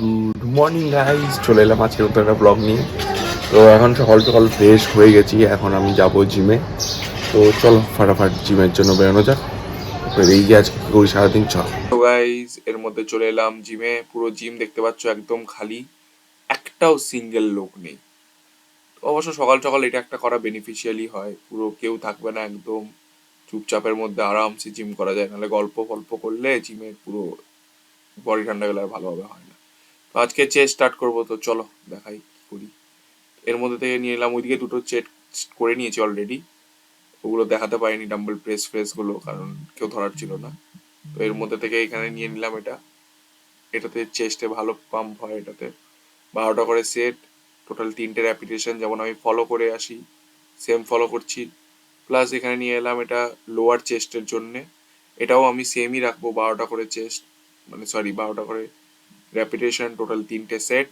Good morning guys, চলে এলাম আজকের নতুন একটা ব্লগ নিয়ে। তো এখন সকাল সকাল ফ্রেশ হয়ে গেছি, এখন আমি যাব জিমে। তো চলো ফাটাফাট জিমের জন্য বেরোনো যাক। এই যে আজকে কী করি সারাদিন, চল। তো গাইজ এর মধ্যে চলে এলাম জিমে। পুরো জিম দেখতে পাচ্ছ একদম খালি, একটাও সিঙ্গেল লোক নেই। অবশ্য সকাল সকাল এটা একটা করা বেনিফিশিয়ালি হয়, পুরো কেউ থাকবে না, একদম চুপচাপের মধ্যে আরামসে জিম করা যায়। নাহলে গল্প ফল্প করলে জিমের পুরো বডি ঠান্ডা গেলে আর ভালোভাবে হয় না। তো আজকে চেস্ট স্টার্ট করবো, তো চলো দেখাই কি করি। এর মধ্যে থেকে নিয়ে এলাম, ওইদিকে দুটো চেস্ট করে নিয়েছি অলরেডি, ওগুলো দেখাতে পারিনি ডাম্বল প্রেস গুলো, কারণ কেউ ধরার ছিল না। তো এর মধ্যে থেকে এখানে নিয়ে নিলাম এটা, এটাতে চেস্টে ভালো পাম্প হয়। এটাতে 12টা করে সেট, টোটাল 3টে র্যাপিটেশন, যেমন আমি ফলো করে আসি সেম ফলো করছি। প্লাস এখানে নিয়ে এলাম এটা লোয়ার চেস্টের জন্যে, এটাও আমি সেমই রাখবো, 12টা করে চেস্ট, মানে সরি 12টা করে র্যাপিটেশন, টোটাল 3টে সেট,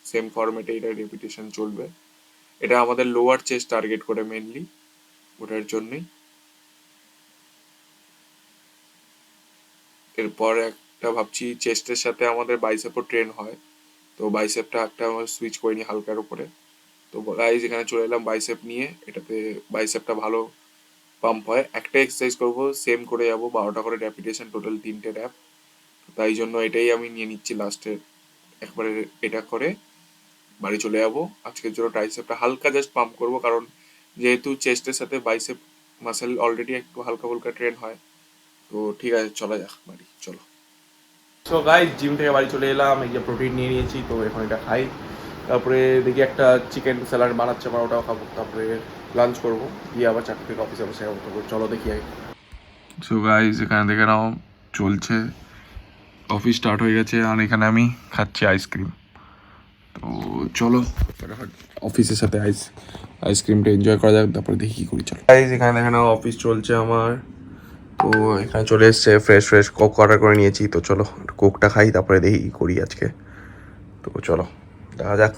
সেম ফরম্যাটে এটা রেপিটেশন চলবে। এটা আমাদের লোয়ার চেস্ট টার্গেট করে মেনলি, ওটার জন্যই। এরপর একটা ভাবছি চেস্টের সাথে আমাদের বাইসেপও ট্রেন হয়, তো বাইসেপটা একটা আমার সুইচ করে নিই হালকার উপরে। তো গাইজ এখানে চলে এলাম বাইসেপ নিয়ে, এটাতে বাইসেপটা ভালো পাম্প হয়। একটা এক্সারসাইজ করবো, সেম করে যাবো, 12টা করে র্যাপিটেশন, টোটাল 3টে র্যাপ। তাই জন্য এটাই আমি নিয়ে নিচ্ছি লাস্টে, একবারে এটা করে বাড়ি চলে যাবো। আজকের জন্য ট্রাইসেপটা হালকা জাস্ট পাম্প করবো, কারণ যেহেতু চেস্টের সাথে বাইসেপ মাসেল অলরেডি একটু হালকা ফুলকা ট্রেন হয়। তো ঠিক আছে, চলা যাক বাড়ি, চলো। সো গাইস জিম থেকে বাড়ি চলে এলাম, এই যে প্রোটিন নিয়ে নিয়েছি, তো এখন এটা খাই। তারপরে দেখি একটা চিকেন স্যালাড বানাচ্ছে মা, ওটাও খাবো। তারপরে লাঞ্চ করবো, দিয়ে আবার 4টে থেকে অফিসে বসে যাবো। তো চলো দেখি আগে। সো গাইস এখানে দেখে নাও, চলছে, অফিস স্টার্ট হয়ে গেছে, আর এখানে আমি খাচ্ছি আইসক্রিম। তো চলো ফটাফট অফিসের সাথে আইসক্রিমটা এনজয় করা যাক, তারপরে দেখি কী করি। চলো গাইস এখানে দেখে নাও অফিস চলছে আমার। তো এখানে চলে এসছে, ফ্রেশ কোক অর্ডার করে নিয়েছি। তো চলো কোকটা খাই, তারপরে দেখি কী করি আজকে। তো চলো দেখা যাক।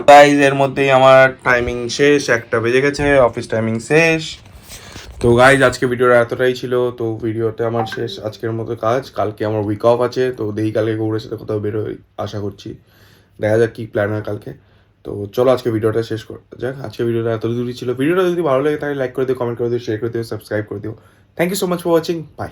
গাইজ এর মধ্যেই আমার টাইমিং শেষ, 1টা বেজে গেছে, অফিস টাইমিং শেষ। তো গাইজ আজকে ভিডিওটা এতটাই ছিল, তো ভিডিওতে আমার শেষ আজকের মতো কাজ। কালকে আমার উইক অফ আছে, তো দেখি কালকে গৌড়ের সাথে কোথাও বেরোই, আশা করছি। দেখা যাক কী প্ল্যান হয় কালকে। তো চলো আজকে ভিডিওটা শেষ করা যাক। আজকে ভিডিওটা এত দূরই ছিল। ভিডিওটা যদি ভালো লাগে তাহলে লাইক করে দিও, কমেন্ট করে দিও, শেয়ার করে দিও, সাবস্ক্রাইব করে দিও। Thank you so much for watching, by.